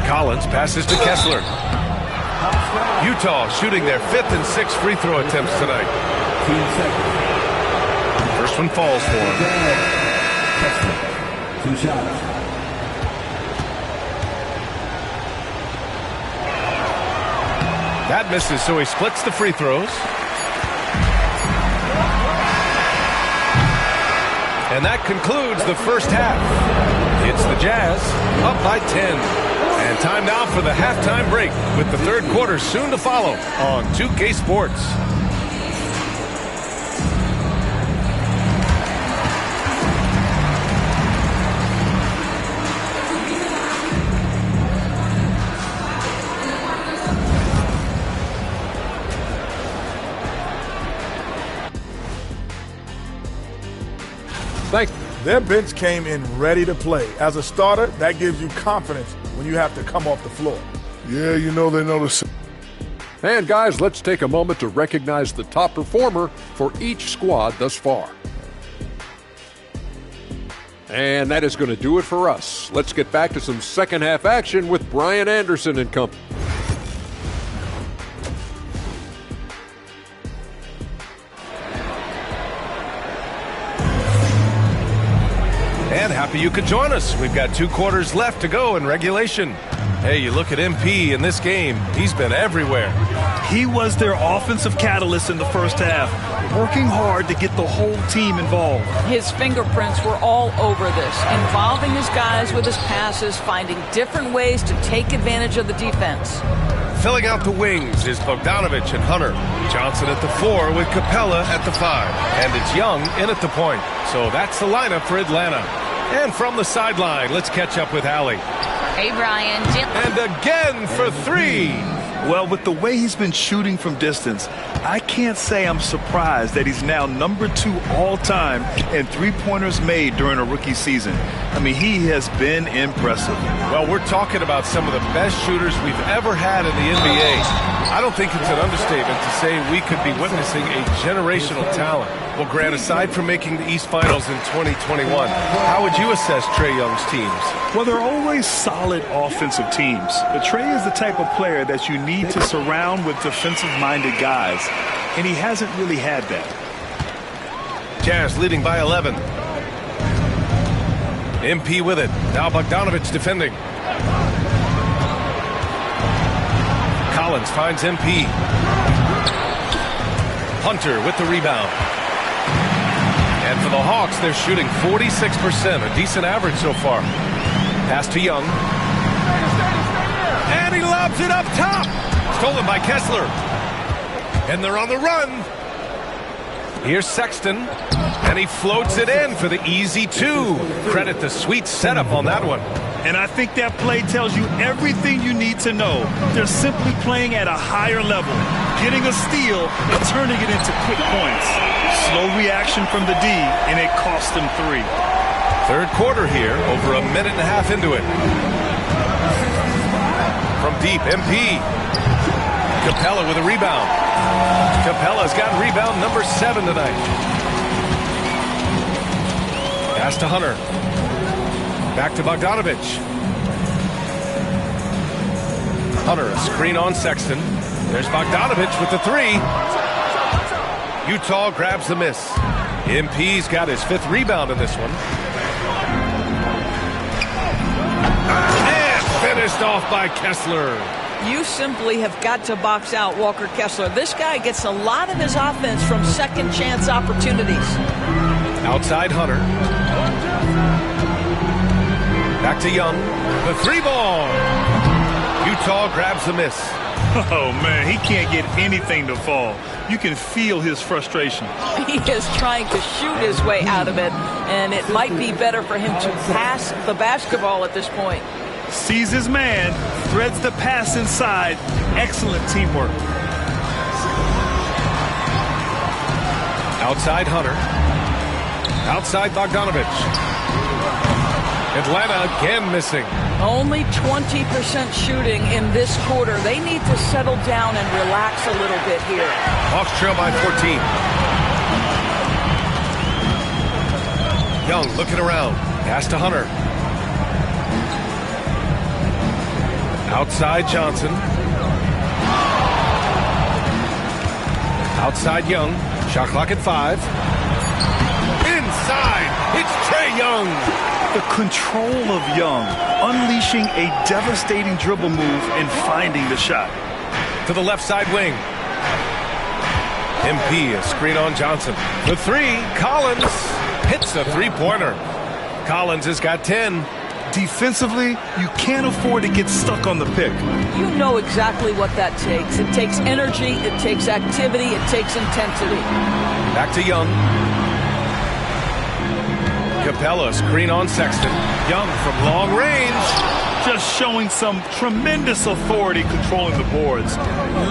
Collins passes to Kessler. Utah shooting their 5th and 6th free throw attempts tonight. 2 seconds. First one falls for him. Kessler, 2 shots. That misses, so he splits the free throws. And that concludes the first half. It's the Jazz up by 10. And time now for the halftime break with the third quarter soon to follow on 2K Sports. Their bench came in ready to play. As a starter, that gives you confidence when you have to come off the floor. Yeah, you know they notice. And guys, let's take a moment to recognize the top performer for each squad thus far. And that is going to do it for us. Let's get back to some second half action with Brian Anderson and company. And happy you could join us. We've got 2 quarters left to go in regulation. Hey, you look at MP in this game, he's been everywhere. He was their offensive catalyst in the first half, working hard to get the whole team involved. His fingerprints were all over this, involving his guys with his passes, finding different ways to take advantage of the defense. Filling out the wings is Bogdanovic and Hunter. Johnson at the 4 with Capella at the 5. And it's Young in at the point. So that's the lineup for Atlanta. And from the sideline, let's catch up with Allie. Hey, Brian. And again for 3. Well, with the way he's been shooting from distance, I can't say I'm surprised that he's now number 2 all-time in three-pointers made during a rookie season. I mean, he has been impressive. Well, we're talking about some of the best shooters we've ever had in the NBA. I don't think it's an understatement to say we could be witnessing a generational talent. Well, Grant, aside from making the East Finals in 2021, how would you assess Trae Young's teams? Well, they're always solid offensive teams. But Trae is the type of player that you need to surround with defensive-minded guys, and he hasn't really had that. Jazz leading by 11. MP with it. Now Bogdanovic defending. Collins finds MP. Hunter with the rebound. And for the Hawks, they're shooting 46%, a decent average so far. Pass to Young. And he lobs it up top. Stolen by Kessler. And they're on the run. Here's Sexton. And he floats it in for the easy 2. Credit the sweet setup on that one. And I think that play tells you everything you need to know. They're simply playing at a higher level, getting a steal and turning it into quick points. Slow reaction from the D, and it cost them 3. Third quarter here, over a minute and a half into it. From deep, MP. Capella with a rebound. Capella's got rebound number 7 tonight. Pass to Hunter. Back to Bogdanovic. Hunter, a screen on Sexton. There's Bogdanovic with the 3. Utah grabs the miss. MP's got his 5th rebound in this one. And finished off by Kessler. You simply have got to box out Walker Kessler. This guy gets a lot of his offense from second chance opportunities. Outside Hunter. Back to Young. The 3 ball. Utah grabs the miss. Oh, man, he can't get anything to fall. You can feel his frustration. He is trying to shoot his way out of it, and it might be better for him to pass the basketball at this point. Sees his man, threads the pass inside. Excellent teamwork. Outside Hunter. Outside Bogdanovic. Atlanta again missing. Only 20% shooting in this quarter. They need to settle down and relax a little bit here. Hawks trail by 14. Young looking around. Pass to Hunter. Outside Johnson. Outside Young. Shot clock at 5. Inside. It's Trae Young. The control of Young, unleashing a devastating dribble move and finding the shot. To the left side wing. MP, a screen on Johnson. The 3, Collins hits a three-pointer. Collins has got 10. Defensively, you can't afford to get stuck on the pick. You know exactly what that takes. It takes energy, it takes activity, it takes intensity. Back to Young. Capella, screen on Sexton. Young from long range. Just showing some tremendous authority controlling the boards.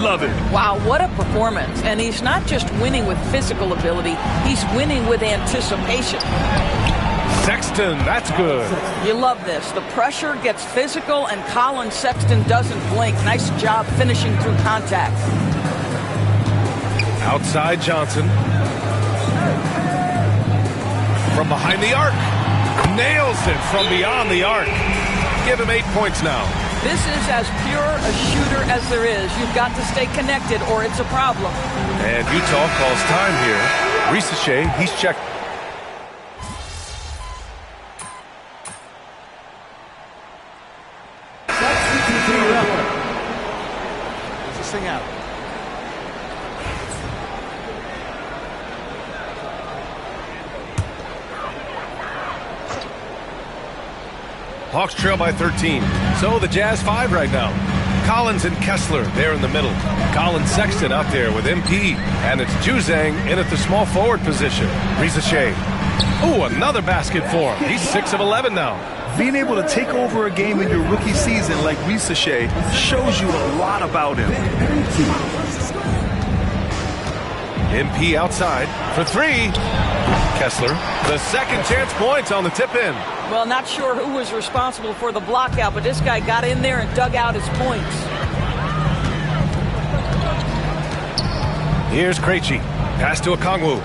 Love it. Wow, what a performance. And he's not just winning with physical ability, he's winning with anticipation. Sexton, that's good. You love this. The pressure gets physical, and Colin Sexton doesn't blink. Nice job finishing through contact. Outside Johnson. From behind the arc. Nails it from beyond the arc. Give him 8 points now. This is as pure a shooter as there is. You've got to stay connected or it's a problem. And Utah calls time here. Risacher, he's checked. There's this thing out. Hawks trail by 13. So the Jazz 5 right now. Collins and Kessler there in the middle. Colin Sexton out there with MP. And it's Juzang in at the small forward position. Risacher. Ooh, another basket for him. He's 6 of 11 now. Being able to take over a game in your rookie season like Risacher shows you a lot about him. MP outside for 3. Kessler, the second chance points on the tip-in. Well, not sure who was responsible for the blockout, but this guy got in there and dug out his points. Here's Krejci. Pass to Okongwu.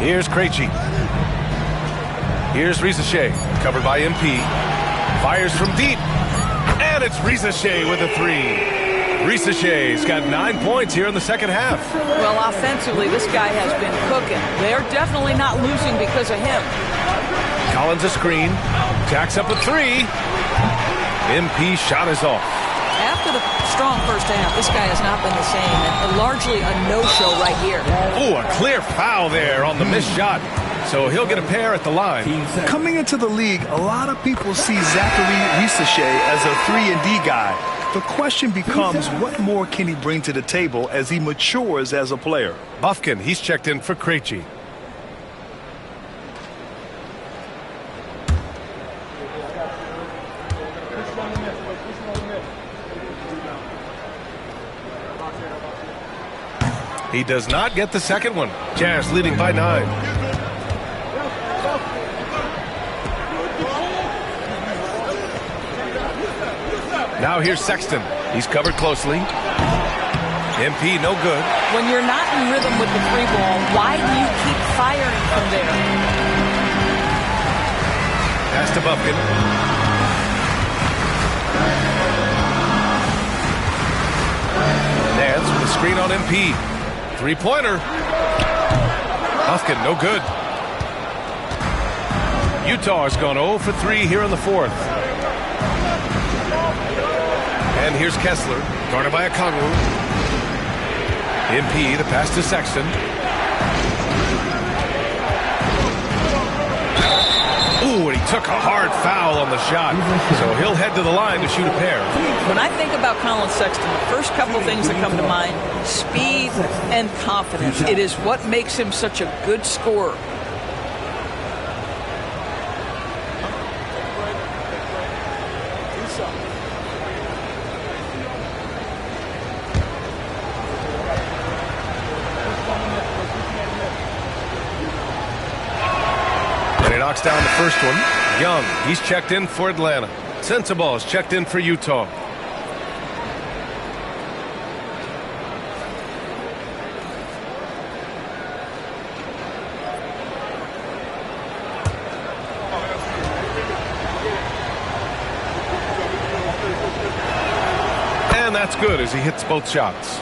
Here's Krejci. Here's Risacher. Covered by MP. Fires from deep. And it's Risacher with a 3. Risacher's got 9 points here in the second half. Well, offensively, this guy has been cooking. They're definitely not losing because of him. Collins a screen. Jacks up a 3. MP shot is off. After the strong first half, this guy has not been the same, and largely a no-show right here. Ooh, a clear foul there on the missed shot. So he'll get a pair at the line. Coming into the league, a lot of people see Zachary Risacher as a 3-and-D guy. The question becomes, what more can he bring to the table as he matures as a player? Bufkin, he's checked in for Krejci. He does not get the second one. Jazz leading by 9. Now here's Sexton. He's covered closely. MP no good. When you're not in rhythm with the free ball, why do you keep firing from there? Pass to Bufkin. Nance with a screen on MP. Three-pointer. Bufkin no good. Utah has gone 0 for 3 here in the fourth. And here's Kessler, guarded by Okongwu. MP, the pass to Sexton. Ooh, and he took a hard foul on the shot. So he'll head to the line to shoot a pair. When I think about Colin Sexton, the first couple things that come to mind, speed and confidence. It is what makes him such a good scorer. Knocks down the first one. Young, he's checked in for Atlanta. Sensabaugh is checked in for Utah. That's good as he hits both shots.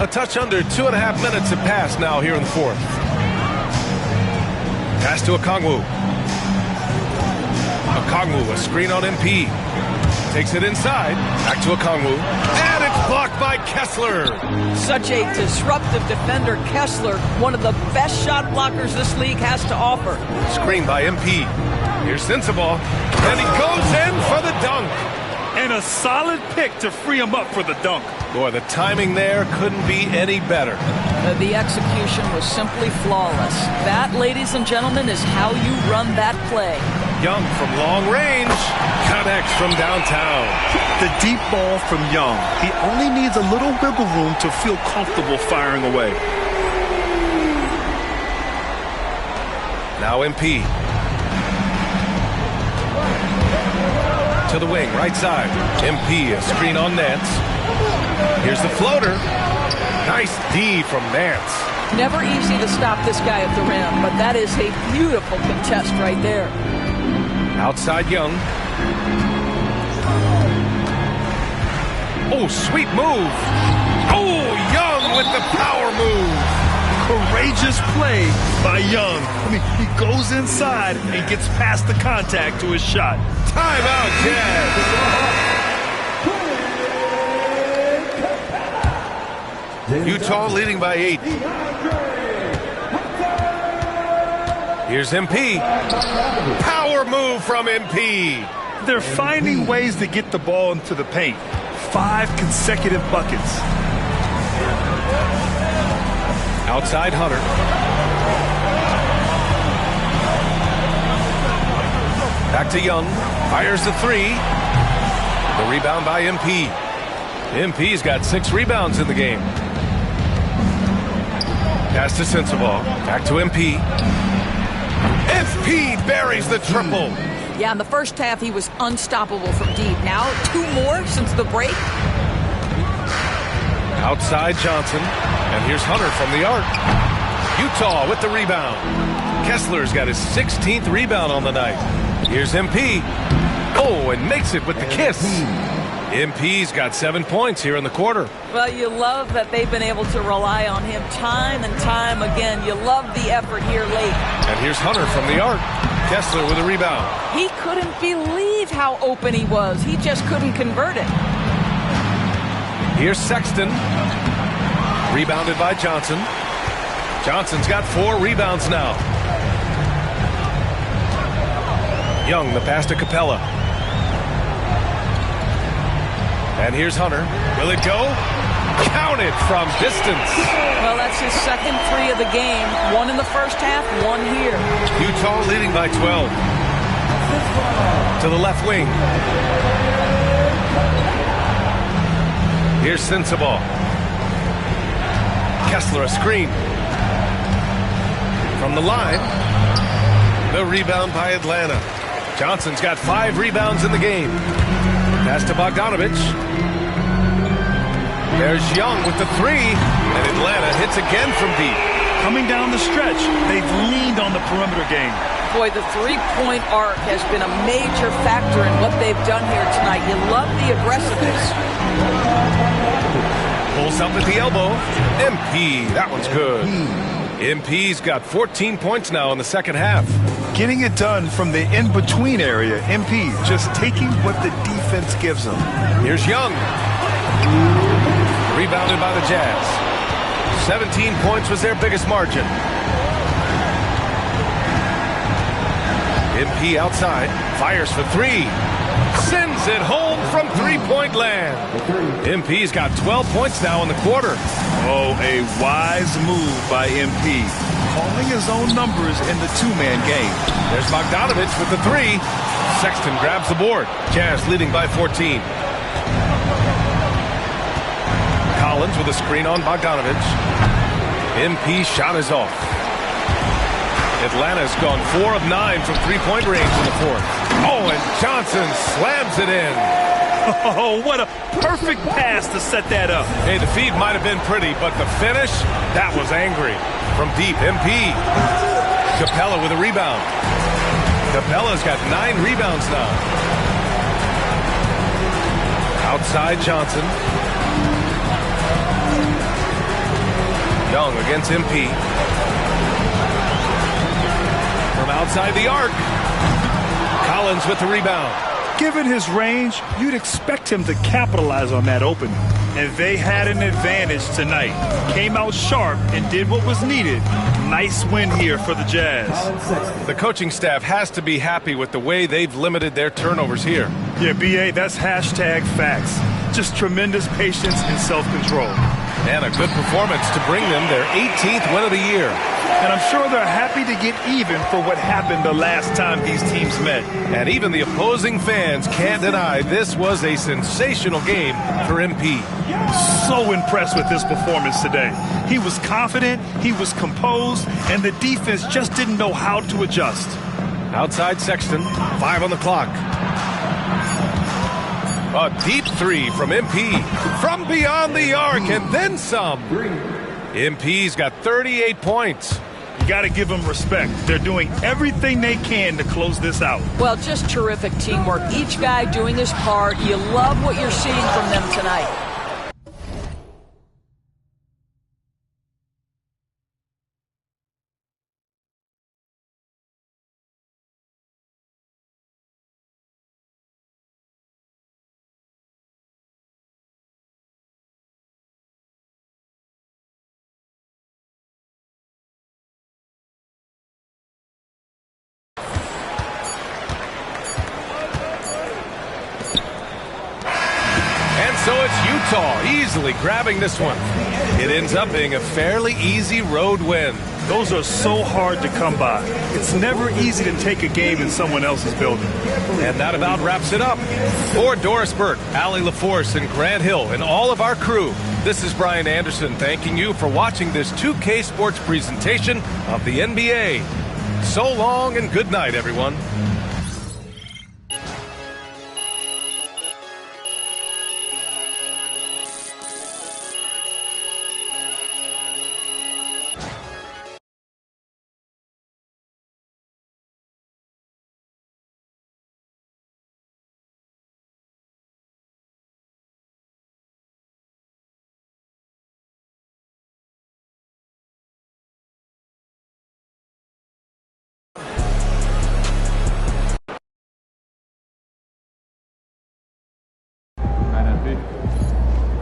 A touch under 2.5 minutes have passed now here in the fourth. Pass to Okongwu. Okongwu, a screen on MP. Takes it inside. Back to Okongwu. And it's blocked by Kessler. Such a disruptive defender, Kessler, one of the best shot blockers this league has to offer. Screen by MP. Here's Sensabaugh. And he goes in for the dunk. And a solid pick to free him up for the dunk. Boy, the timing there couldn't be any better. The execution was simply flawless. That, ladies and gentlemen, is how you run that play. Young from long range connects from downtown. The deep ball from Young. He only needs a little wiggle room to feel comfortable firing away. Now MP. To the wing, right side. MP, a screen on Nance. Here's the floater. Nice D from Nance. Never easy to stop this guy at the rim, but that is a beautiful contest right there. Outside Young. Oh, sweet move. Oh, Young with the power move. Courageous play by Young. I mean, he goes inside and gets past the contact to his shot. Timeout, Jazz. Utah leading by 8. Here's MP. Power move from MP. They're finding ways to get the ball into the paint. 5 consecutive buckets. Outside Hunter. Back to Young. Fires the 3. The rebound by MP. MP's got 6 rebounds in the game. Pass to Sensabaugh. Back to MP. MP buries the triple. Yeah, in the first half, he was unstoppable from deep. Now, 2 more since the break. Outside Johnson. And here's Hunter from the arc. Utah with the rebound. Kessler's got his 16th rebound on the night. Here's MP. Oh, and makes it with the kiss. MP's got 7 points here in the quarter. Well, you love that they've been able to rely on him time and time again. You love the effort here late. And here's Hunter from the arc. Kessler with a rebound. He couldn't believe how open he was. He just couldn't convert it. Here's Sexton. Rebounded by Johnson. Johnson's got 4 rebounds now. Young, the pass to Capella. And here's Hunter. Will it go? Counted from distance. Well, that's his second 3 of the game. 1 in the first half, 1 here. Utah leading by 12. To the left wing. Here's Sensabaugh. Kessler a screen. From the line. The rebound by Atlanta. Johnson's got 5 rebounds in the game. Pass to Bogdanovich. There's Young with the 3. And Atlanta hits again from deep. Coming down the stretch, they've leaned on the perimeter game. Boy, the 3-point arc has been a major factor in what they've done here tonight. You love the aggressiveness. Pulls up at the elbow. MP, that one's good. MP's got 14 points now in the second half. Getting it done from the in-between area. MP just taking what the defense gives them. Here's Young. Rebounded by the Jazz. 17 points was their biggest margin. MP outside. Fires for 3. Sends it home from 3-point land. MP's got 12 points now in the quarter. Oh, a wise move by MP. Calling his own numbers in the 2-man game. There's Bogdanovich with the 3. Sexton grabs the board. Jazz leading by 14. Collins with a screen on Bogdanovich. MP shot is off. Atlanta's gone 4 of 9 from 3-point range in the fourth. Oh, and Johnson slams it in. Oh, what a perfect pass to set that up. Hey, the feed might have been pretty, but the finish, that was angry. From deep, MP. Capella with a rebound. Capella's got 9 rebounds now. Outside Johnson. Young against MP. From outside the arc. Collins with the rebound. Given his range, you'd expect him to capitalize on that opening. And they had an advantage tonight. Came out sharp and did what was needed. Nice win here for the Jazz. The coaching staff has to be happy with the way they've limited their turnovers here. Yeah, B.A., that's hashtag facts. Just tremendous patience and self-control. And a good performance to bring them their 18th win of the year. And I'm sure they're happy to get even for what happened the last time these teams met. And even the opposing fans can't deny this was a sensational game for MP. So impressed with his performance today. He was confident, he was composed, and the defense just didn't know how to adjust. Outside Sexton, 5 on the clock. A deep three from MP. From beyond the arc and then some. MP's got 38 points. You got to give them respect. They're doing everything they can to close this out. Well, just terrific teamwork. Each guy doing his part. You love what you're seeing from them tonight. So it's Utah easily grabbing this one. It ends up being a fairly easy road win. Those are so hard to come by. It's never easy to take a game in someone else's building. And that about wraps it up. For Doris Burke, Allie LaForce, and Grant Hill, and all of our crew, this is Brian Anderson thanking you for watching this 2K Sports presentation of the NBA. So long and good night, everyone.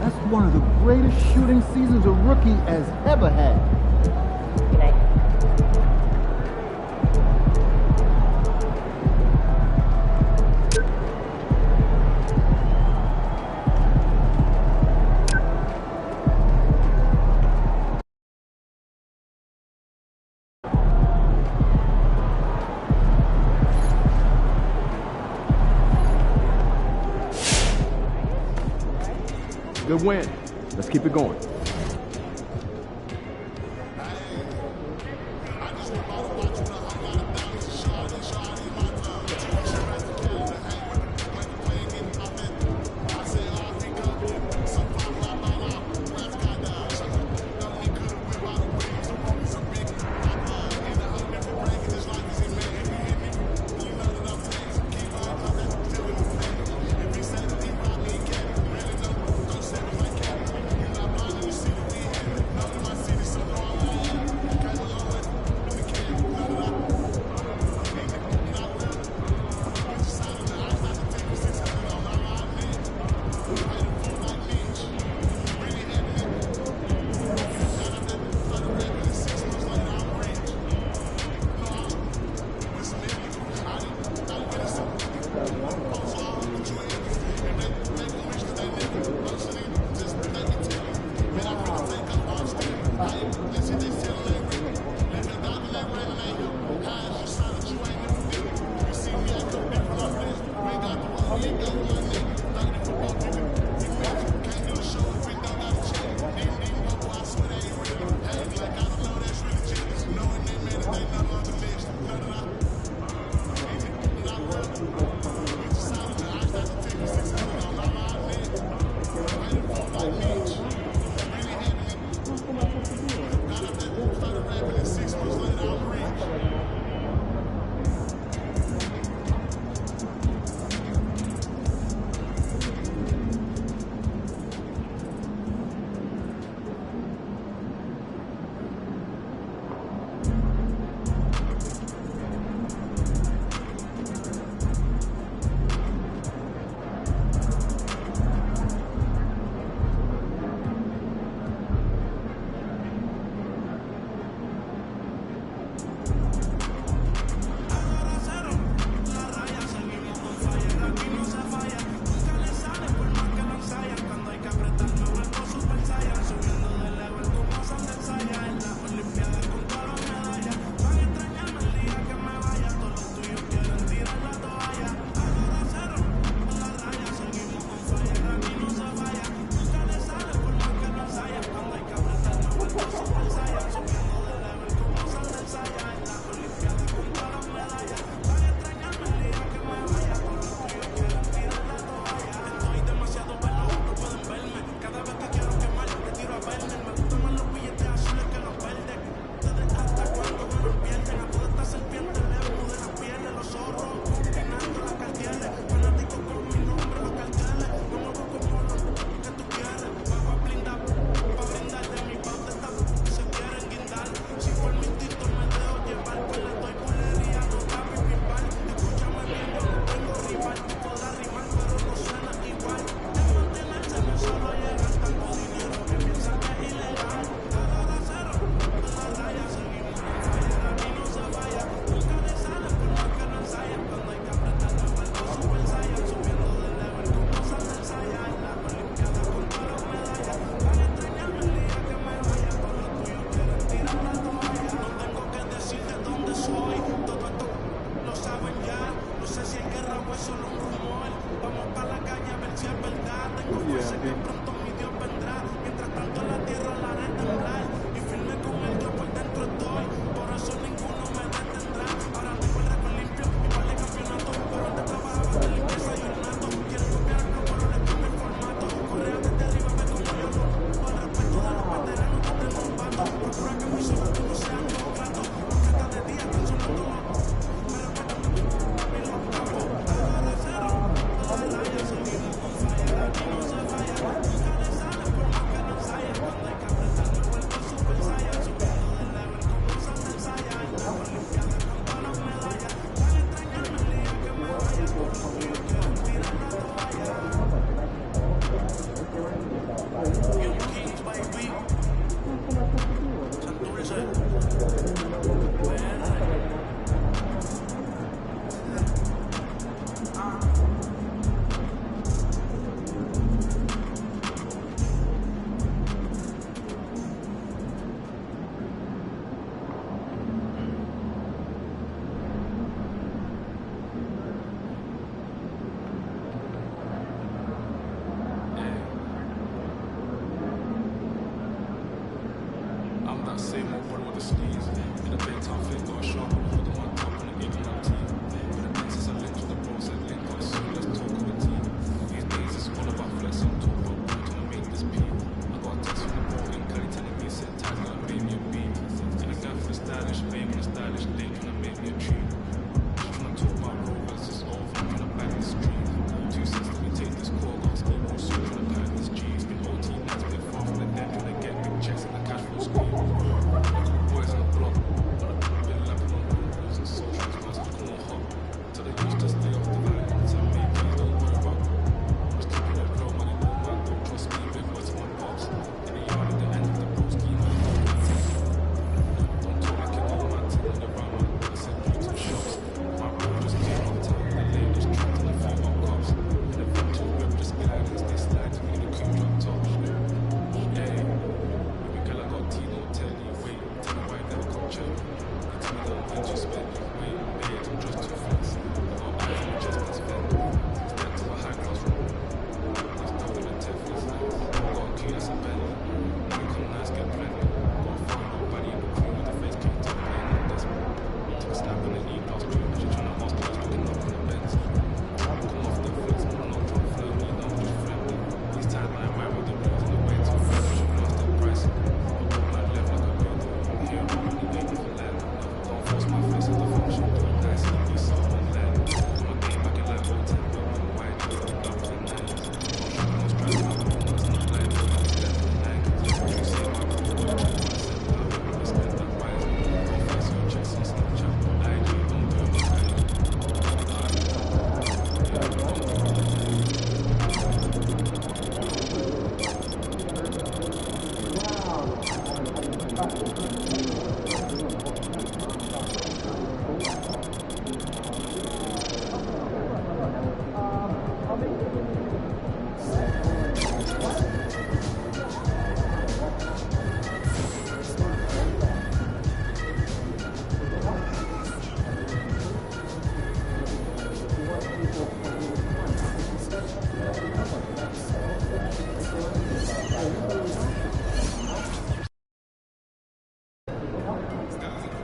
That's one of the greatest shooting seasons a rookie has ever had. Good win. Let's keep it going.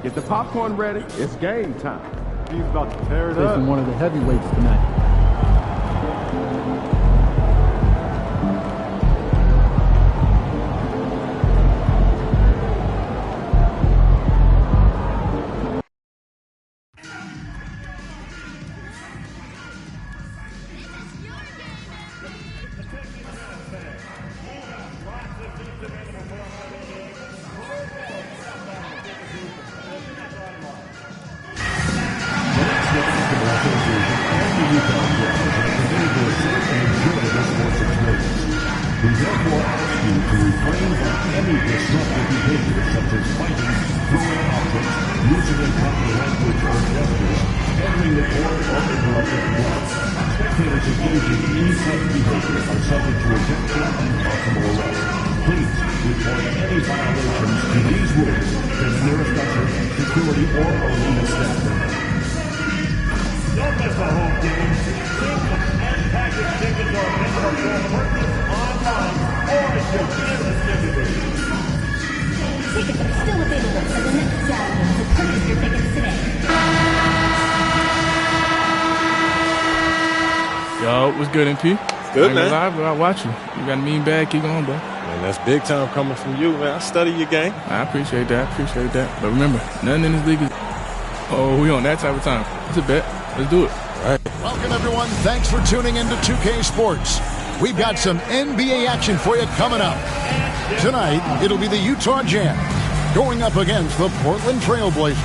Get the popcorn ready. It's game time. He's about to tear it up. Facing one of the heavyweights tonight. We therefore ask you to refrain from any disruptive behavior such as fighting, throwing objects, using improper language or gestures, entering the court, or interrupting work. Spectators engaging in any such behavior are subject to ejection and possible arrest. Please report any violations to these rules to the nearest usher, security, or arena staff member. Don't miss a home game. Tickets and package tickets are available for purchase online or at your nearest distributor. Tickets are still available for the next gathering, so purchase your tickets today. Yo, what's good, MP? Good, man. Live, I watch you. You got a mean bag. Keep going, bro. Man, that's big time coming from you, man. I study your game. I appreciate that. But remember, nothing in this league is... Oh, we on that type of time. It's a bet. Let's do it. All right. Welcome, everyone. Thanks for tuning into 2K Sports. We've got some NBA action for you coming up. Tonight, it'll be the Utah Jazz going up against the Portland Trail Blazers.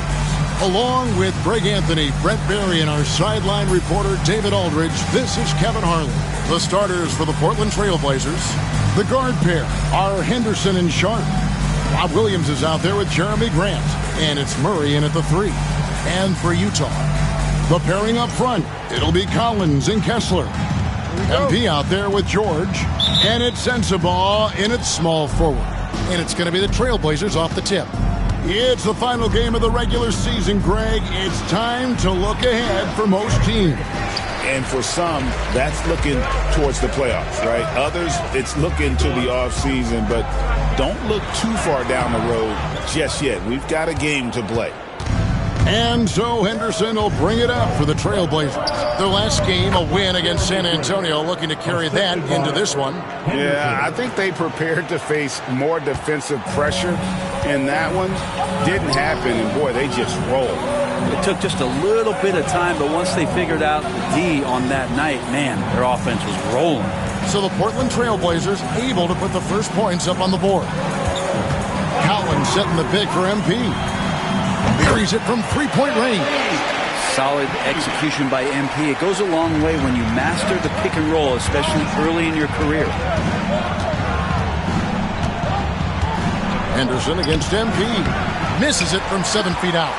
Along with Greg Anthony, Brent Barry, and our sideline reporter, David Aldridge, this is Kevin Harlan. The starters for the Portland Trail Blazers. The guard pair are Henderson and Sharp. Bob Williams is out there with Jeremy Grant. And it's Murray in at the 3. And for Utah, the pairing up front, it'll be Collins and Kessler. MP out there with George. And it's Sensabaugh in its small forward. And it's going to be the Trailblazers off the tip. It's the final game of the regular season, Greg. It's time to look ahead for most teams. And for some, that's looking towards the playoffs, right? Others, it's looking to the offseason, but don't look too far down the road just yet. We've got a game to play. And so Henderson will bring it up for the Trailblazers. Their last game, a win against San Antonio, looking to carry that into this one. Yeah, I think they prepared to face more defensive pressure, and that one didn't happen, and boy, they just rolled. It took just a little bit of time, but once they figured out the D on that night, man, their offense was rolling. So the Portland Trailblazers able to put the first points up on the board. Collins setting the pick for MP. Buries it from three-point range. Solid execution by MP. It goes a long way when you master the pick and roll, especially early in your career. Henderson against MP. Misses it from 7 feet out.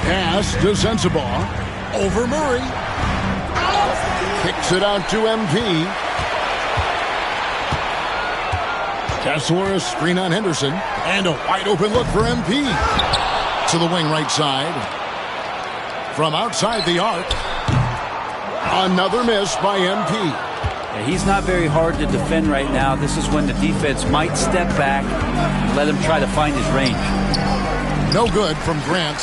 Pass to Sensabaugh. Over Murray. Kicks it out to MP. Kessler, a screen on Henderson. And a wide open look for MP. To the wing right side. From outside the arc. Another miss by MP. Yeah, he's not very hard to defend right now. This is when the defense might step back and let him try to find his range. No good from Grant.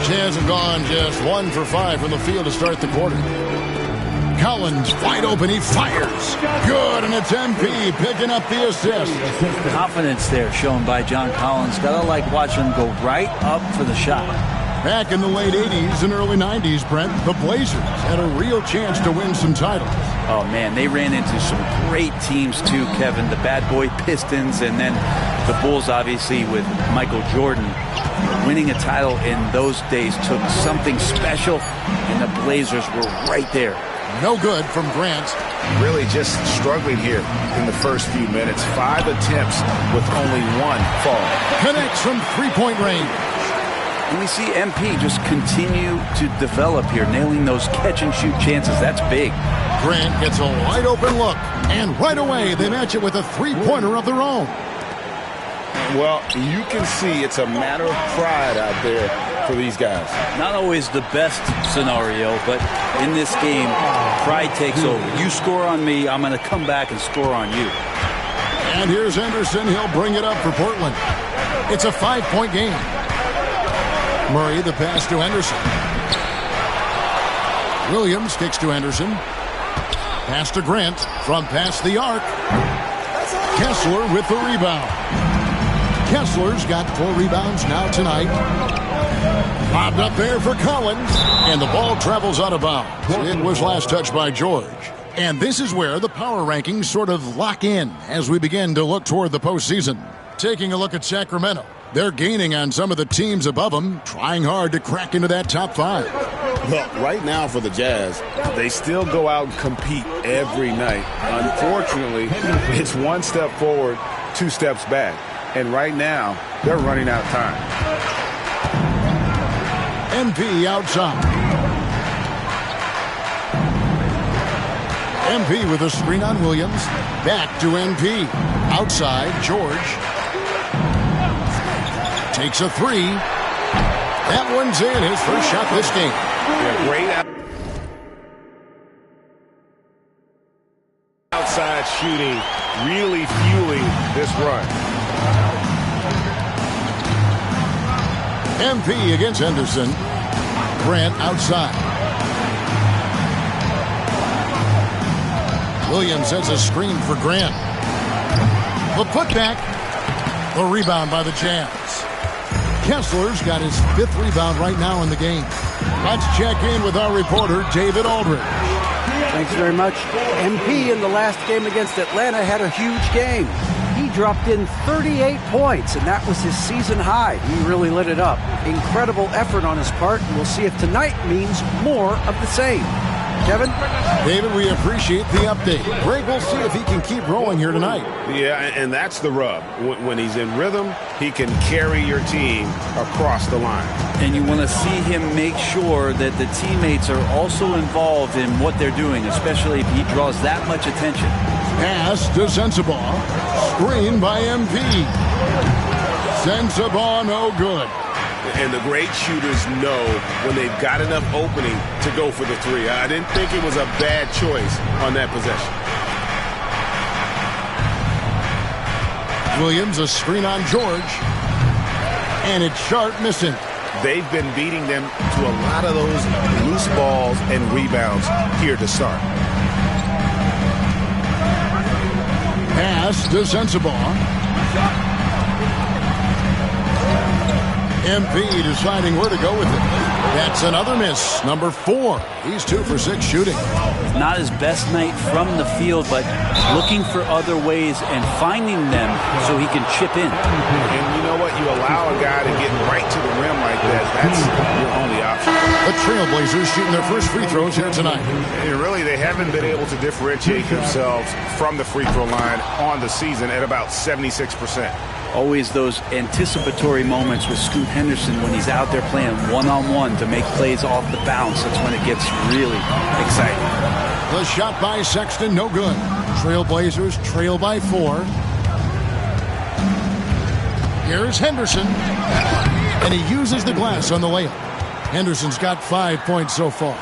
Jazz have gone just 1 for 5 from the field to start the quarter. Collins wide open, he fires. Good, and it's MP picking up the assist. Confidence there shown by John Collins. Gotta like watching him go right up for the shot. Back in the late 80s and early 90s, Brent, the Blazers had a real chance to win some titles. Oh, man, they ran into some great teams, too, Kevin. The Bad Boy Pistons, and then the Bulls, obviously, with Michael Jordan. Winning a title in those days took something special, and the Blazers were right there. No good from Grant. Really just struggling here in the first few minutes. 5 attempts with only 1 fall. Connects from three-point range. And we see MP just continue to develop here, nailing those catch-and-shoot chances. That's big. Grant gets a wide-open look, and right away they match it with a three-pointer of their own. Well, you can see it's a matter of pride out there for these guys. Not always the best scenario, but in this game, pride takes over. You score on me, I'm going to come back and score on you. And here's Henderson. He'll bring it up for Portland. It's a 5-point game. Murray, the pass to Henderson. Williams kicks to Henderson. Pass to Grant from past the arc. Kessler with the rebound. Kessler's got 4 rebounds now tonight. Bobbed up there for Collins. And the ball travels out of bounds. It was last touched by George. And this is where the power rankings sort of lock in as we begin to look toward the postseason. Taking a look at Sacramento. They're gaining on some of the teams above them, trying hard to crack into that top 5. Well, right now for the Jazz, they still go out and compete every night. Unfortunately, it's 1 step forward, 2 steps back. And right now, they're running out of time. MP outside. MP with a screen on Williams. Back to MP. Outside, George. Takes a 3. That one's in. His first shot this game. Yeah, great outside shooting, really fueling this run. MP against Henderson. Grant outside. Williams sets a screen for Grant. The putback. The rebound by the Jazz. Kessler's got his 5th rebound right now in the game. Let's check in with our reporter, David Aldridge. Thanks very much. MP in the last game against Atlanta had a huge game. He dropped in 38 points, and that was his season high. He really lit it up. Incredible effort on his part, and we'll see if tonight means more of the same. Kevin? David, we appreciate the update. Greg, we'll see if he can keep rolling here tonight. Yeah, and that's the rub. When he's in rhythm, he can carry your team across the line. And you want to see him make sure that the teammates are also involved in what they're doing, especially if he draws that much attention. Pass to Sensabaugh. Screen by MP. Sensabaugh no good. And the great shooters know when they've got enough opening to go for the three. I didn't think it was a bad choice on that possession. Williams, a screen on George. And it's Sharp missing. They've been beating them to a lot of those loose balls and rebounds here to start. Pass to Sensabaugh. MP deciding where to go with it. That's another miss. Number 4. He's 2 for 6 shooting. Not his best night from the field, but looking for other ways and finding them so he can chip in. And you know what? You allow a guy to get right to the rim like that. That's your only option. The Trailblazers shooting their first free throws here tonight. And really, they haven't been able to differentiate themselves from the free throw line on the season at about 76%. Always those anticipatory moments with Scoot Henderson when he's out there playing one-on-one to make plays off the bounce. That's when it gets really exciting. The shot by Sexton, no good. Trailblazers trail by 4. Here's Henderson. And he uses the glass on the layup. Henderson's got 5 points so far.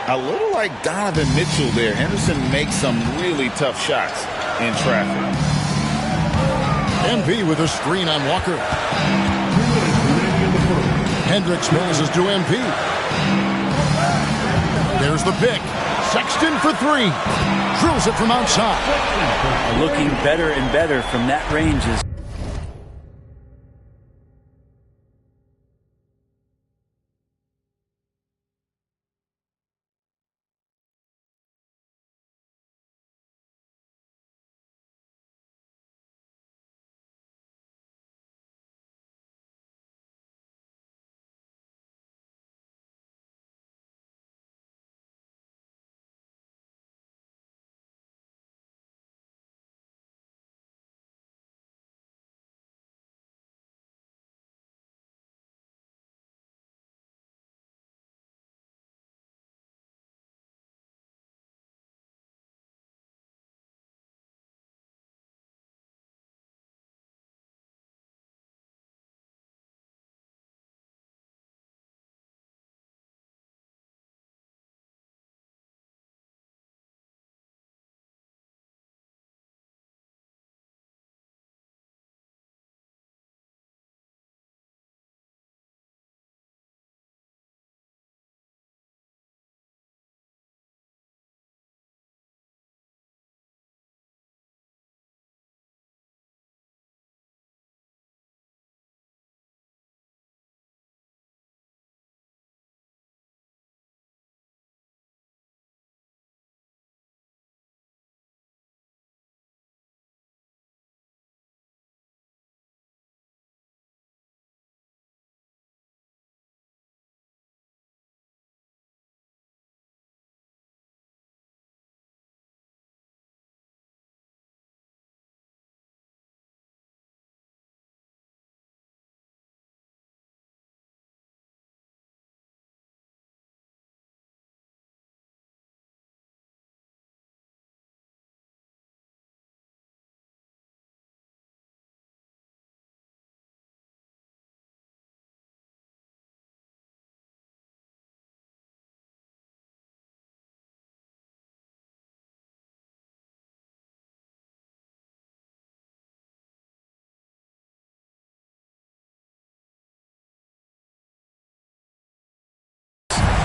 A little like Donovan Mitchell there. Henderson makes some really tough shots in traffic. MP with a screen on Walker. Hendricks passes to MP. There's the pick. Sexton for 3. Drills it from outside. Looking better and better from that range is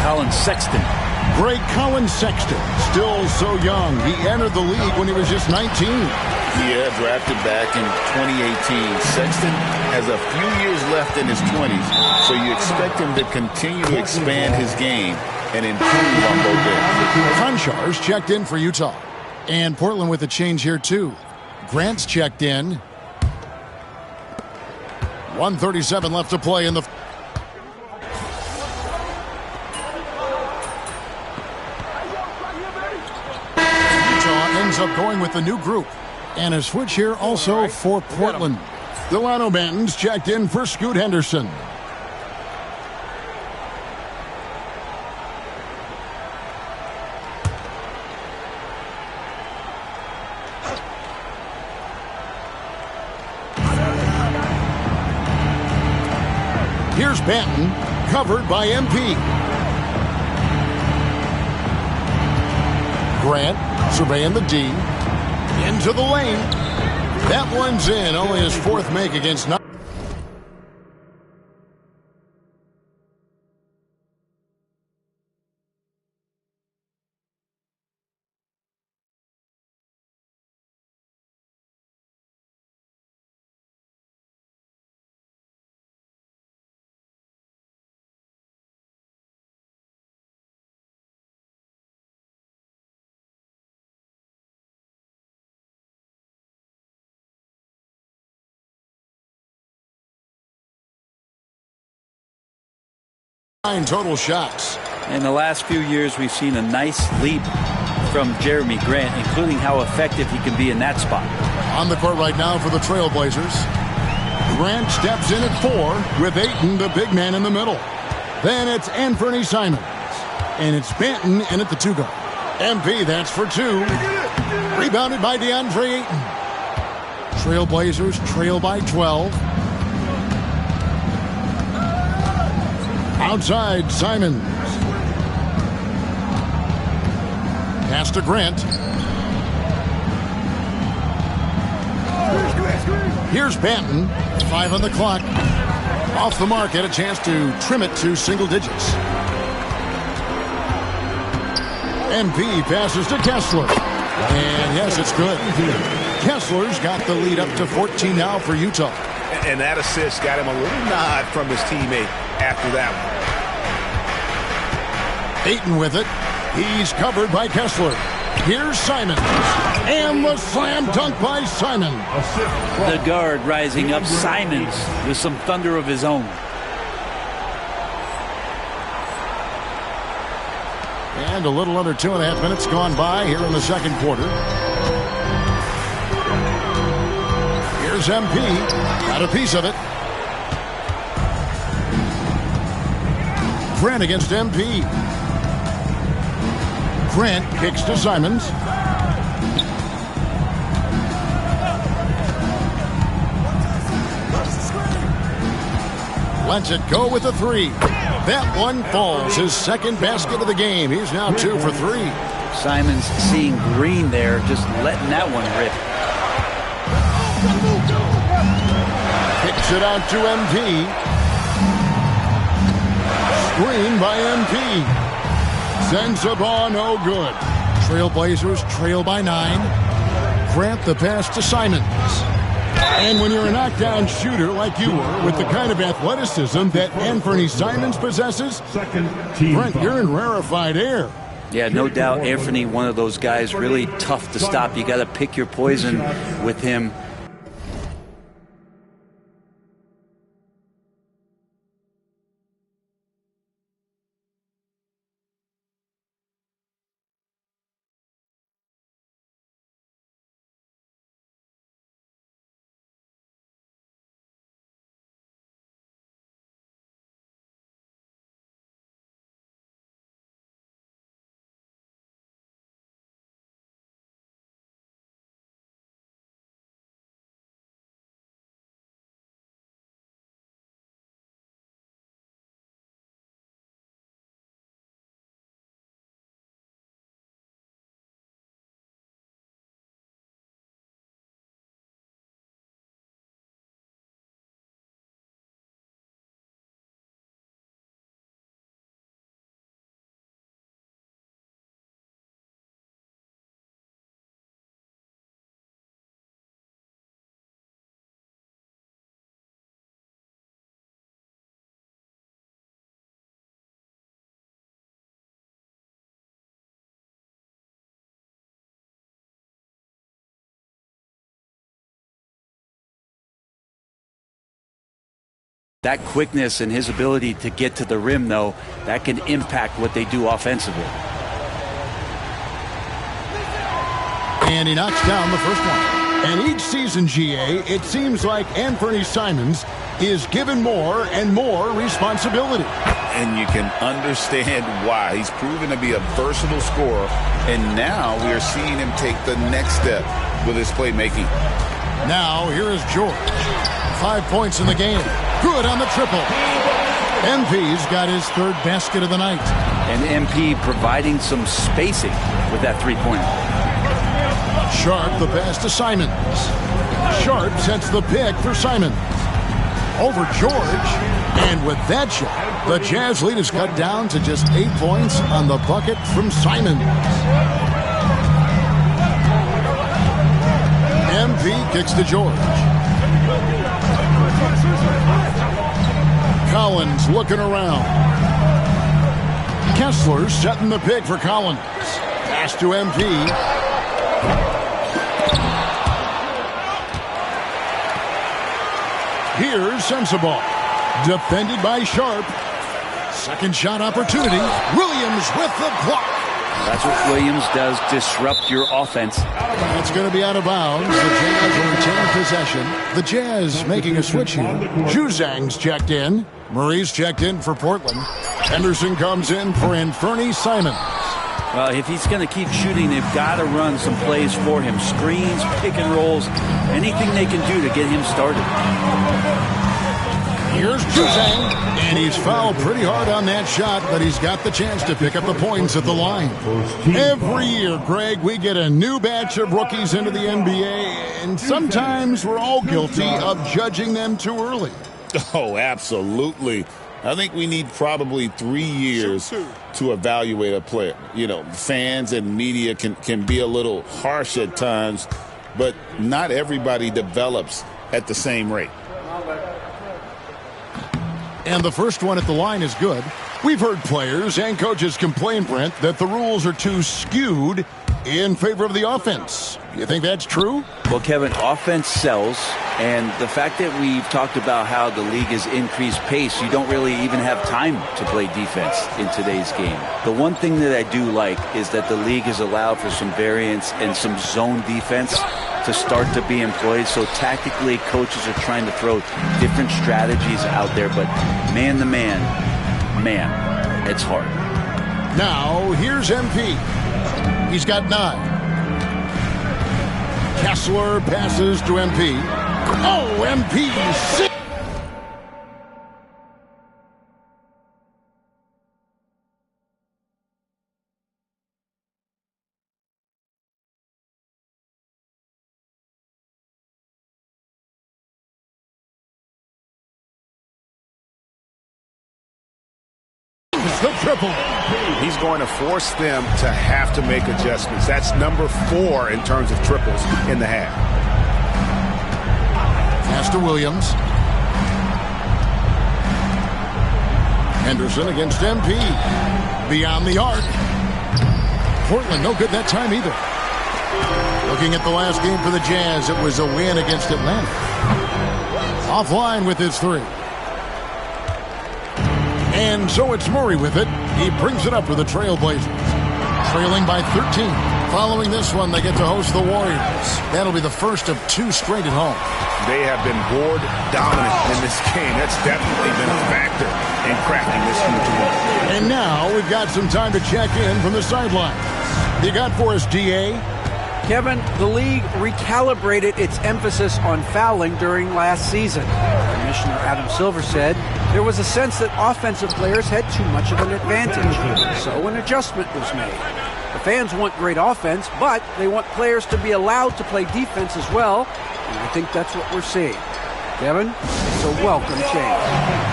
Colin Sexton. Great Colin Sexton, still so young. He entered the league when he was just 19. Yeah, drafted back in 2018. Sexton has a few years left in his 20s, so you expect him to continue to expand his game and improve on both ends. Konchar's checked in for Utah. And Portland with a change here, too. Grant's checked in. 1:37 left to play in the... Ends up going with the new group. And a switch here also for Portland. Delano Banton's checked in for Scoot Henderson. Here's Here's Banton, covered by MP. Grant surveying the D. Into the lane. That one's in. Only his fourth make against nine. Total shots. In the last few years, we've seen a nice leap from Jeremy Grant, including how effective he can be in that spot. On the court right now for the Trailblazers. Grant steps in at 4 with Ayton, the big man, in the middle. Then it's Anthony Simons. And it's Banton in at the 2 guard. MP, that's for 2. Rebounded by DeAndre Ayton. Trailblazers trail by 12. Outside, Simons. Pass to Grant. Here's Banton. 5 on the clock. Off the mark, had a chance to trim it to single digits. MP passes to Kessler. And yes, it's good. Kessler's got the lead up to 14 now for Utah. And that assist got him a little nod from his teammate after that one. Ayton with it. He's covered by Kessler. Here's Simons. And the slam dunk by Simons. The guard rising up. Simons with some thunder of his own. And a little under 2.5 minutes gone by here in the second quarter. Here's MP. Got a piece of it. Grant against MP. Grant kicks to Simons. Lets it go with a 3. That one falls. His second basket of the game. He's now 2 for 3. Simons seeing green there, just letting that one rip. Kicks it out to MP. Screen by MP. Sends the ball, no good. Trailblazers trail by 9. Grant the pass to Simons. And when you're a knockdown shooter like you were, with the kind of athleticism that Anthony Simons possesses, Brent, you're in rarefied air. Yeah, no doubt Anthony, one of those guys, really tough to stop. You got to pick your poison with him. That quickness and his ability to get to the rim, though, that can impact what they do offensively. And he knocks down the first one. And each season, GA, it seems like Anthony Simons is given more and more responsibility. And you can understand why. He's proven to be a versatile scorer, and now we are seeing him take the next step with his playmaking. Now, here is George. 5 points in the game. Good on the triple. MP's got his third basket of the night. And MP providing some spacing with that three-pointer. Sharp the pass to Simons. Sharp sets the pick for Simons. Over George. And with that shot, the Jazz lead is cut down to just 8 points on the bucket from Simons. MP kicks to George. Collins looking around. Kessler setting the pick for Collins. Pass to MP. Here's Sensabaugh. Defended by Sharp. Second shot opportunity. Williams with the block. That's what Williams does, disrupt your offense. That's going to be out of bounds. The Jazz will retain possession. The Jazz making a switch here. Juzang's checked in. Murray's checked in for Portland. Henderson comes in for Anfernee Simons. Well, if he's going to keep shooting, they've got to run some plays for him. Screens, pick and rolls, anything they can do to get him started. Here's Juzang, and he's fouled pretty hard on that shot, but he's got the chance to pick up the points at the line. Every year, Greg, we get a new batch of rookies into the NBA, and sometimes we're all guilty of judging them too early. Oh, absolutely. I think we need probably 3 years to evaluate a player. You know, fans and media can be a little harsh at times, but not everybody develops at the same rate. And the first one at the line is good. We've heard players and coaches complain, Brent, that the rules are too skewed in favor of the offense. You think that's true? Well, Kevin, offense sells, and the fact that we've talked about how the league has increased pace, you don't really even have time to play defense in today's game. The one thing that I do like is that the league has allowed for some variance and some zone defense to start to be employed. So tactically, coaches are trying to throw different strategies out there, but man to man, it's hard. Now, here's MP. He's got 9. Kessler passes to MP. Oh, MP! The triple. He's going to force them to have to make adjustments. That's number 4 in terms of triples in the half. Pass to Williams. Henderson against MP. Beyond the arc. Portland no good that time either. Looking at the last game for the Jazz, it was a win against Atlanta. Offline with his 3. And so it's Murray with it. He brings it up for the Trailblazers. Trailing by 13. Following this one, they get to host the Warriors. That'll be the first of 2 straight at home. They have been board dominant in this game. That's definitely been a factor in cracking this huge win. And now we've got some time to check in from the sidelines. You got for us, D.A.? Kevin, the league recalibrated its emphasis on fouling during last season. Commissioner Adam Silver said there was a sense that offensive players had too much of an advantage, so an adjustment was made. The fans want great offense, but they want players to be allowed to play defense as well, and I think that's what we're seeing. Kevin, it's a welcome change.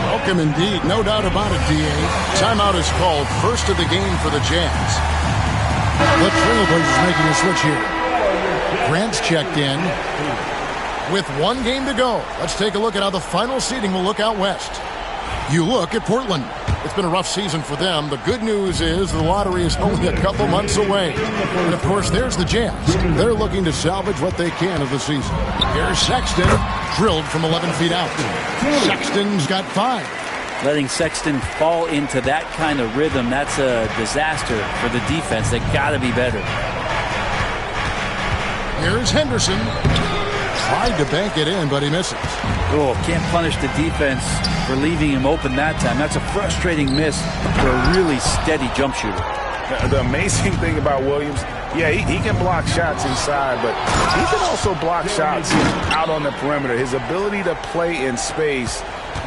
Welcome indeed, no doubt about it, D.A. Timeout is called, first of the game for the Jazz. The Trailblazers making a switch here. Grant's checked in with 1 game to go. Let's take a look at how the final seeding will look out west. You look at Portland. It's been a rough season for them. The good news is the lottery is only a couple months away. And, of course, there's the Jazz. They're looking to salvage what they can of the season. Here's Sexton, drilled from 11 feet out. Sexton's got 5. Letting Sexton fall into that kind of rhythm, that's a disaster for the defense. They got to be better. Here's Henderson. Tried to bank it in, but he misses. Oh, can't punish the defense for leaving him open that time. That's a frustrating miss for a really steady jump shooter. The amazing thing about Williams, yeah, he can block shots inside, but he can also block shots out on the perimeter. His ability to play in space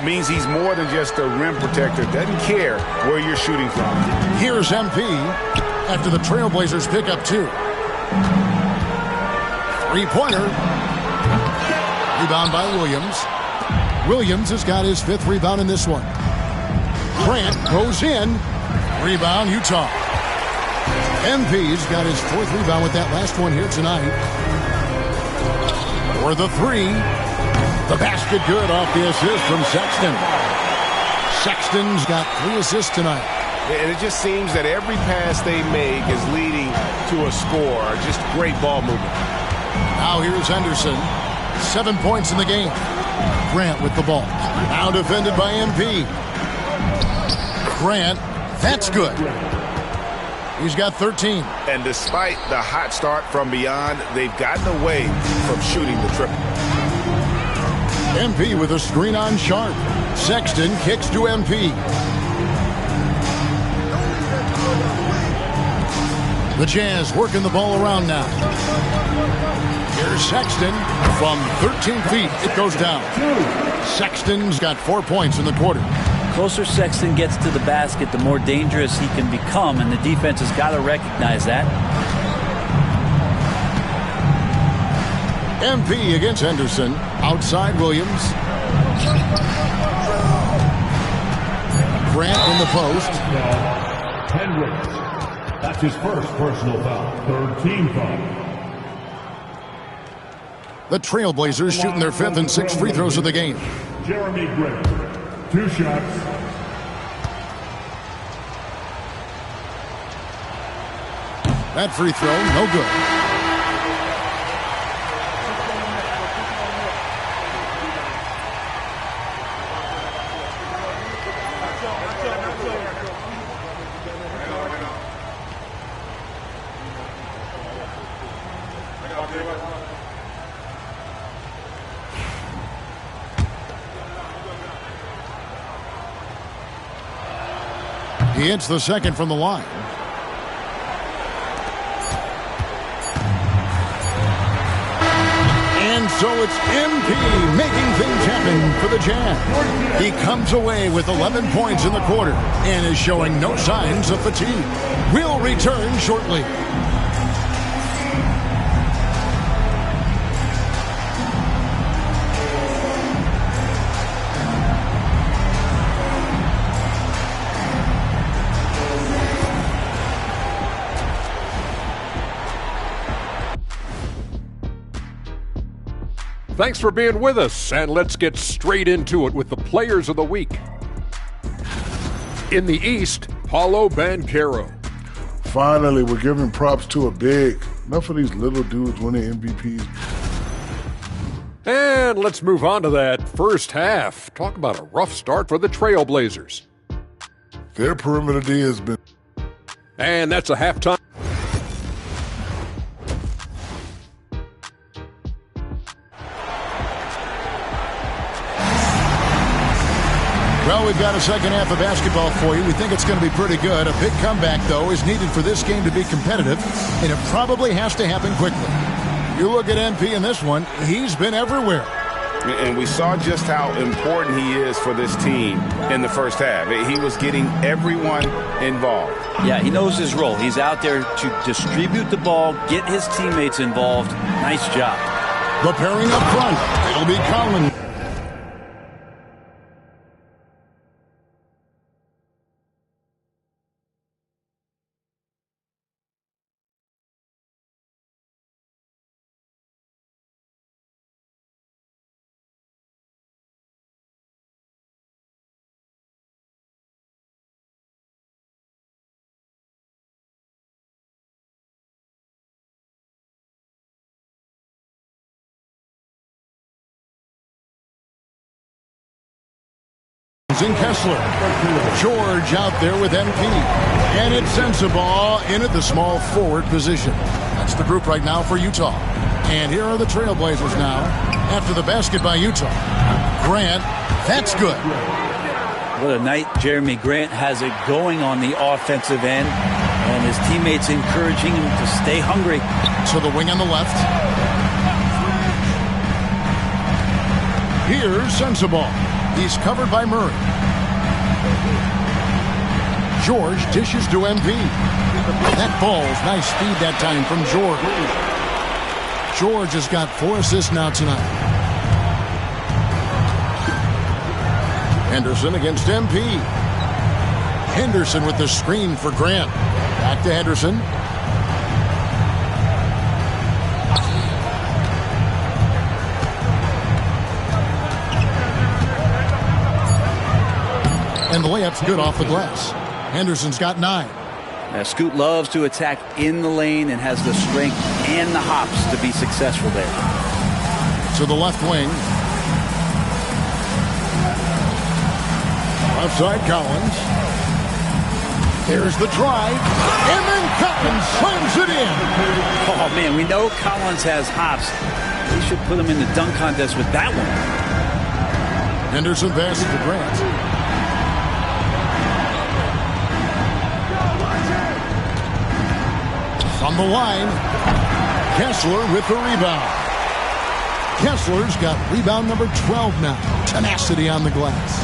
means he's more than just a rim protector. Doesn't care where you're shooting from. Here's MP after the Trailblazers pick up 2. Three-pointer. Rebound by Williams. Williams has got his 5th rebound in this one. Grant goes in. Rebound, Utah. MP's got his 4th rebound with that last one here tonight. For the 3. The basket good off the assist from Sexton. Sexton's got 3 assists tonight. And it just seems that every pass they make is leading to a score. Just great ball movement. Now here's Henderson. 7 points in the game. Grant with the ball. Now defended by MP. Grant, that's good. He's got 13. And despite the hot start from beyond, they've gotten away from shooting the triple. MP with a screen on Sharp. Sexton kicks to MP. The Jazz working the ball around now. Here's Sexton from 13 feet. It goes down. Sexton's got 4 points in the quarter. Closer Sexton gets to the basket, the more dangerous he can become, and the defense has got to recognize that. MP against Henderson. Outside Williams. Grant in the post. Hendricks. That's his first personal foul. 3rd team foul. The Trailblazers shooting their 5th and 6th free throws of the game. Jeremy Grant. 2 shots. That free throw, no good. He hits the second from the line. And so it's MP making things happen for the Jazz. He comes away with 11 points in the quarter and is showing no signs of fatigue. We'll return shortly. Thanks for being with us, and let's get straight into it with the Players of the Week. In the East, Paolo Banchero. Finally, we're giving props to a big. Enough of these little dudes winning MVPs. And let's move on to that first half. Talk about a rough start for the Trailblazers. Their perimeter D has been... And that's a halftime. Well, we've got a second half of basketball for you. We think it's going to be pretty good. A big comeback, though, is needed for this game to be competitive, and it probably has to happen quickly. You look at MP in this one, he's been everywhere. And we saw just how important he is for this team in the first half. He was getting everyone involved. Yeah, he knows his role. He's out there to distribute the ball, get his teammates involved. Nice job. The pairing up front, it'll be Collins. And Kessler. George out there with MP. And it's Sensabaugh in at the small forward position. That's the group right now for Utah. And here are the Trailblazers now after the basket by Utah. Grant, that's good. What a night Jeremy Grant has it going on the offensive end. And his teammates encouraging him to stay hungry. To the wing on the left. Here's Sensabaugh. He's covered by Murray. George dishes to MP. That falls. Nice speed that time from George. George has got 4 assists now tonight. Henderson against MP. Henderson with the screen for Grant. Back to Henderson. And the layup's good off the glass. Henderson's got 9. Now, Scoot loves to attack in the lane and has the strength and the hops to be successful there. To the left wing. Left side, Collins. There's the drive. And then Collins slams it in. Oh, man, we know Collins has hops. They should put him in the dunk contest with that one. Henderson passes to Grant. On the line, Kessler with the rebound. Kessler's got rebound number 12 now. Tenacity on the glass.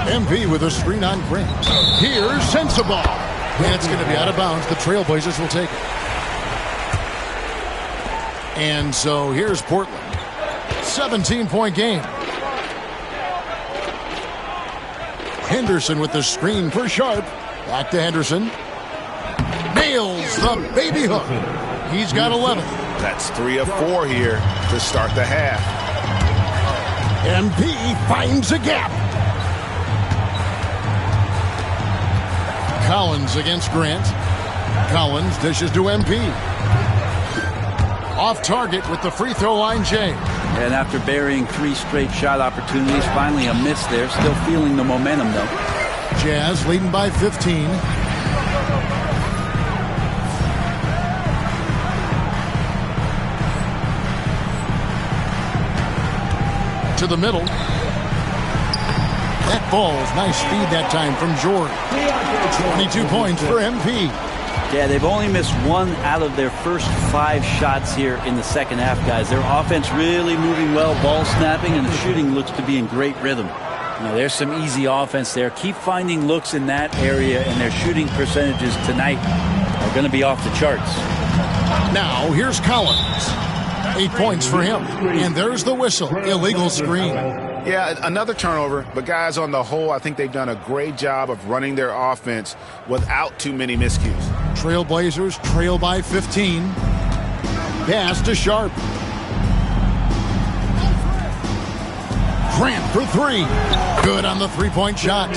MP with a screen on Grant. Here's Sensabaugh. And it's going to be out of bounds. The Trailblazers will take it. And so here's Portland. 17-point game. Henderson with the screen for Sharp. Back to Henderson. Nails the baby hook. He's got 11. That's 3 of 4 here to start the half. MP finds a gap. Collins against Grant. Collins dishes to MP. Off target with the free throw line, Jay. And after burying 3 straight shot opportunities, finally a miss there. Still feeling the momentum, though. Jazz leading by 15. To the middle. That falls. Nice speed that time from George. 22 points for MP. Yeah, they've only missed 1 out of their first 5 shots here in the second half, guys. Their offense really moving well, ball snapping, and the shooting looks to be in great rhythm. Now, there's some easy offense there. Keep finding looks in that area, and their shooting percentages tonight are going to be off the charts. Now, here's Collins. 8 points for him. And there's the whistle. Illegal screen. Yeah, another turnover. But guys, on the whole, I think they've done a great job of running their offense without too many miscues. Trailblazers trail by 15. Pass to Sharp. Grant for 3. Good on the three-point shot.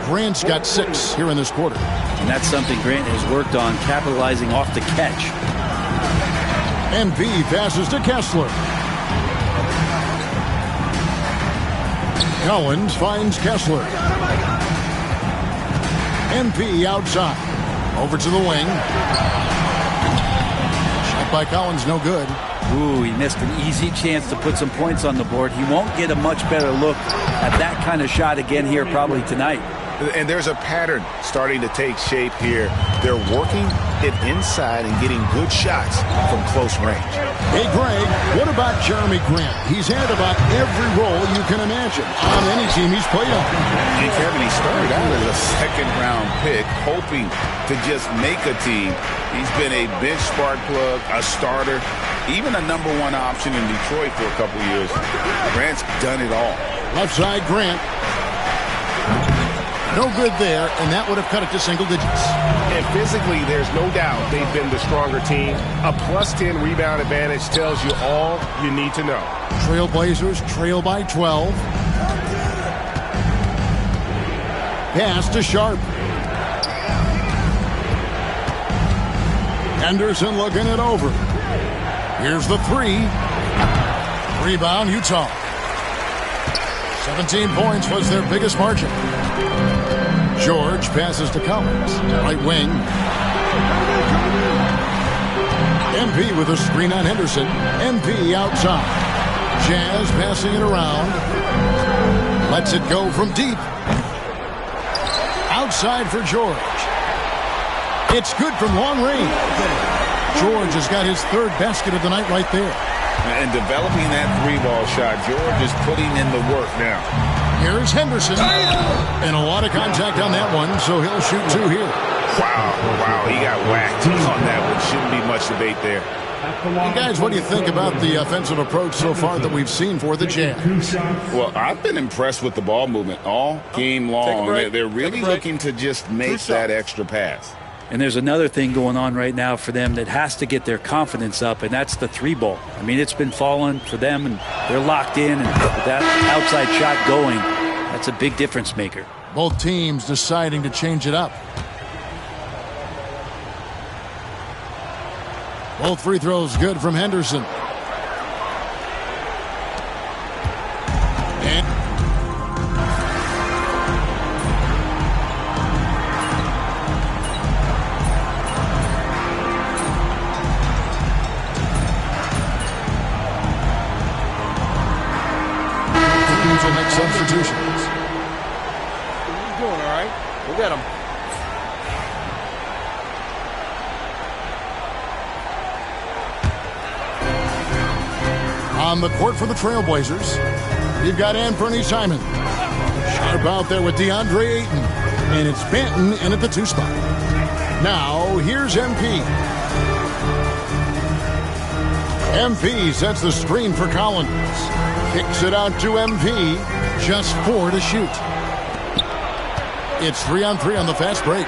Grant's got 6 here in this quarter. And that's something Grant has worked on, capitalizing off the catch. MP passes to Kessler. Collins finds Kessler. MP outside. Over to the wing. Shot by Collins, no good. Ooh, he missed an easy chance to put some points on the board. He won't get a much better look at that kind of shot again here probably tonight. And there's a pattern starting to take shape here. They're working it inside and getting good shots from close range. Hey, Greg, what about Jeremy Grant? He's had about every role you can imagine on any team he's played on. And Kevin, he started out as a second-round pick, hoping to just make a team. He's been a bench spark plug, a starter, even a number 1 option in Detroit for a couple years. Grant's done it all. Left side, Grant. No good there, and that would have cut it to single digits. And physically, there's no doubt they've been the stronger team. A +10 rebound advantage tells you all you need to know. Trailblazers trail by 12. Pass to Sharp. Henderson looking it over. Here's the 3. Rebound, Utah. 17 points was their biggest margin. George passes to Collins. Right wing. MP with a screen on Henderson. MP outside. Jazz passing it around. Lets it go from deep. Outside for George. It's good from long range. George has got his 3rd basket of the night right there. And developing that 3-ball shot, George is putting in the work now. Here's Henderson. And a lot of contact on that one, so he'll shoot 2 here. Wow, he got whacked on that one. Shouldn't be much debate there. Hey guys, what do you think about the offensive approach so far that we've seen for the Jazz? Well, I've been impressed with the ball movement all game long. They're really looking to just make that extra pass. And there's another thing going on right now for them that has to get their confidence up, and that's the 3-ball. I mean, it's been falling for them, and they're locked in, and with that outside shot going, that's a big difference maker. Both teams deciding to change it up. Both free throws good from Henderson. And the teams will make substitutions. He's doing all right. We'll get him. On the court for the Trailblazers, you've got Anthony Simons. Sharp out there with DeAndre Ayton. And it's Banton in at the 2 spot. Now, here's MP. MP sets the screen for Collins. Kicks it out to MP. Just 4 to shoot. It's 3-on-3 on the fast break.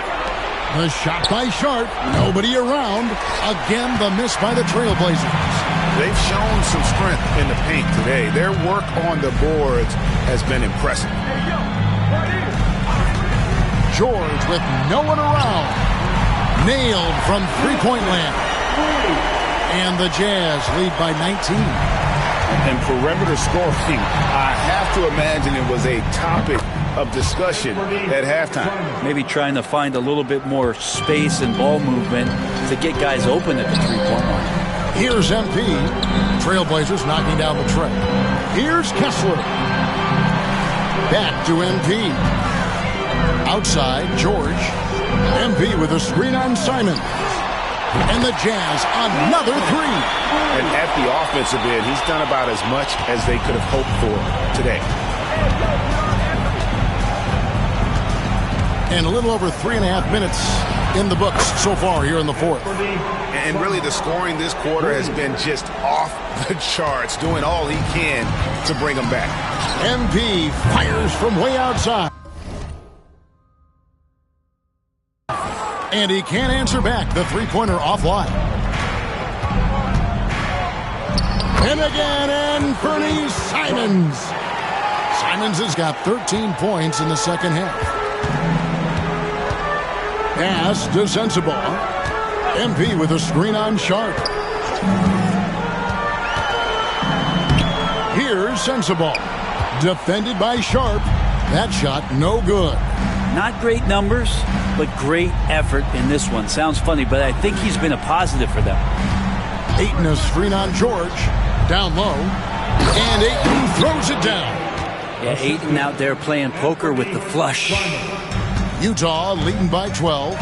The shot by Sharp. Nobody around. Again, the miss by the Trailblazers. They've shown some strength in the paint today. Their work on the boards has been impressive. George with no one around. Nailed from three-point land. And the Jazz lead by 19. And perimeter scoring, I have to imagine it was a topic of discussion at halftime. Maybe trying to find a little bit more space and ball movement to get guys open at the 3-point line. Here's MP. Trailblazers knocking down the tray. Here's Kessler. Back to MP. Outside, George. MP with a screen on Simons. And the Jazz, another 3. And at the offensive end, he's done about as much as they could have hoped for today. And a little over 3.5 minutes in the books so far here in the fourth. And really the scoring this quarter has been just off the charts, doing all he can to bring them back. MP fires from way outside. And he can't answer back. The 3-pointer offline. And again, Anthony Simons. Simons has got 13 points in the second half. Pass to Sensabaugh. MP with a screen on Sharp. Here's Sensabaugh. Defended by Sharp. That shot no good. Not great numbers, but great effort in this one. Sounds funny, but I think he's been a positive for them. Ayton a screen on George. Down low. And Ayton throws it down. Yeah, Ayton out there playing poker with the flush. Utah leading by 12.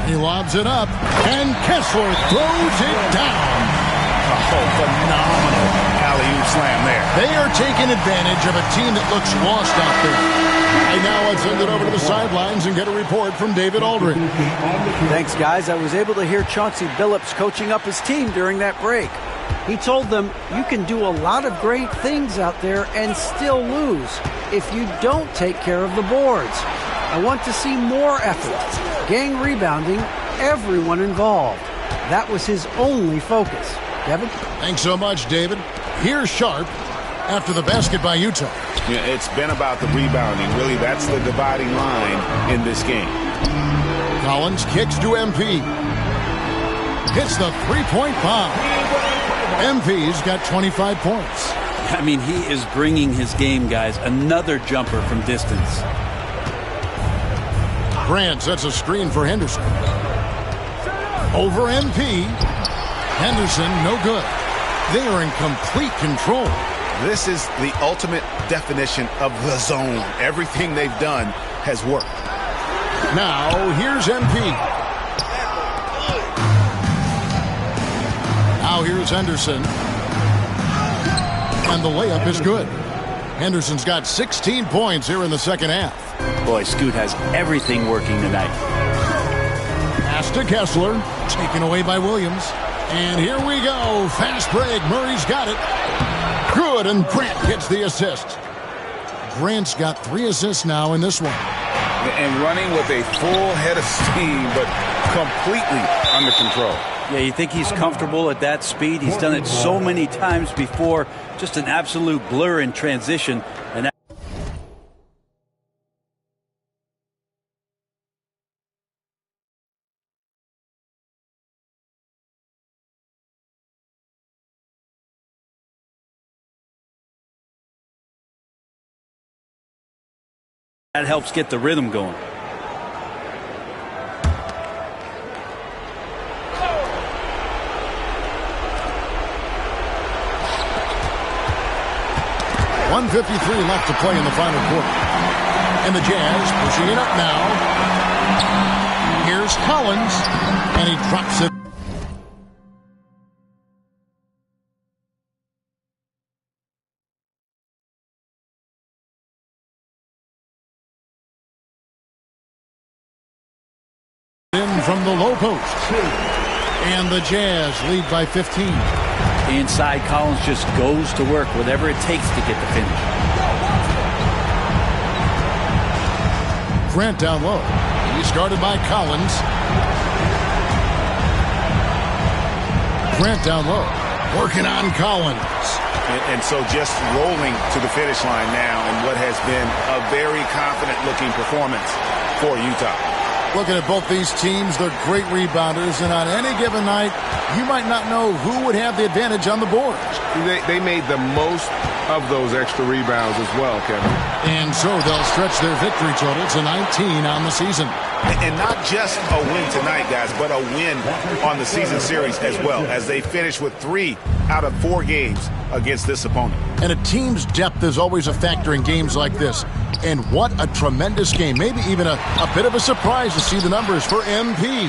He lobs it up, and Kessler throws it down. Oh, phenomenal alley-oop slam there. They are taking advantage of a team that looks lost out there. And now let's send it over to the sidelines and get a report from David Aldridge. Thanks, guys. I was able to hear Chauncey Billups coaching up his team during that break. He told them, you can do a lot of great things out there and still lose if you don't take care of the boards. I want to see more effort, gang rebounding, everyone involved. That was his only focus. Kevin? Thanks so much, David. Here's Sharp after the basket by Utah. Yeah, it's been about the rebounding. Really, that's the dividing line in this game. Collins kicks to MP. Hits the three-point bomb. MP's got 25 points. I mean, he is bringing his game, guys. Another jumper from distance. Grant sets a screen for Henderson. Over MP. Henderson, no good. They are in complete control. This is the ultimate definition of the zone. Everything they've done has worked. Now, here's MP. Now here's Henderson. And the layup is good. Henderson's got 16 points here in the second half. Boy, Scoot has everything working tonight. Pass to Kessler. Taken away by Williams. And here we go. Fast break. Murray's got it. Good, and Grant gets the assist. Grant's got 3 assists now in this one. And running with a full head of steam, but completely under control. Yeah, you think he's comfortable at that speed. He's done it so many times before. Just an absolute blur in transition. And that helps get the rhythm going. .153 left to play in the final quarter. And the Jazz pushing it up now. Here's Collins, and he drops it. In from the low post. And the Jazz lead by 15. Inside, Collins just goes to work, whatever it takes to get the finish. Grant down low. He's guarded by Collins. Grant down low. Working on Collins. And so just rolling to the finish line now in what has been a very confident-looking performance for Utah. Looking at both these teams, they're great rebounders, and on any given night, you might not know who would have the advantage on the board. They made the most of those extra rebounds as well, Kevin. And so they'll stretch their victory total to 19 on the season. And not just a win tonight, guys, but a win on the season series as well, as they finish with 3 out of 4 games against this opponent. And a team's depth is always a factor in games like this. And what a tremendous game. Maybe even a bit of a surprise to see the numbers for MP.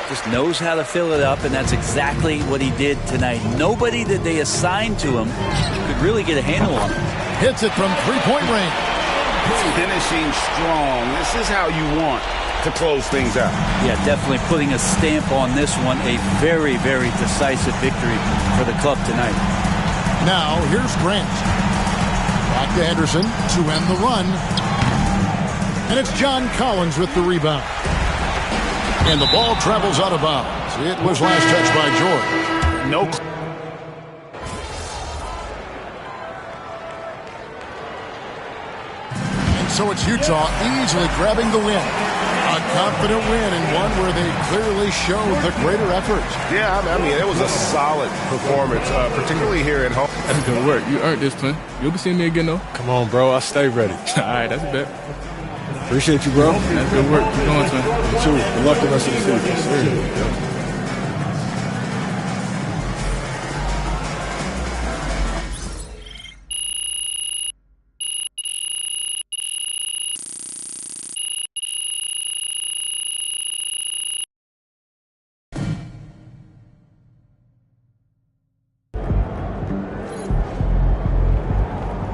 Just knows how to fill it up, and that's exactly what he did tonight. Nobody that they assigned to him could really get a handle on him. Hits it from three-point range. Finishing strong. This is how you want to close things out. Yeah, definitely putting a stamp on this one. A very, very decisive victory for the club tonight. Now, here's Grant. Back to Henderson to end the run. And it's John Collins with the rebound. And the ball travels out of bounds. It was last touched by George. Nope. And so it's Utah easily grabbing the win. A confident win, and one where they clearly showed the greater effort. Yeah, I mean, it was a solid performance, particularly here at home. That's good work. You earned this, Clint. You'll be seeing me again, though. Come on, bro. I'll stay ready. All right, that's a bet. Appreciate you, bro. That's good work. Keep going, Clint. You too. Good luck the rest of the season.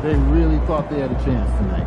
They really thought they had a chance tonight.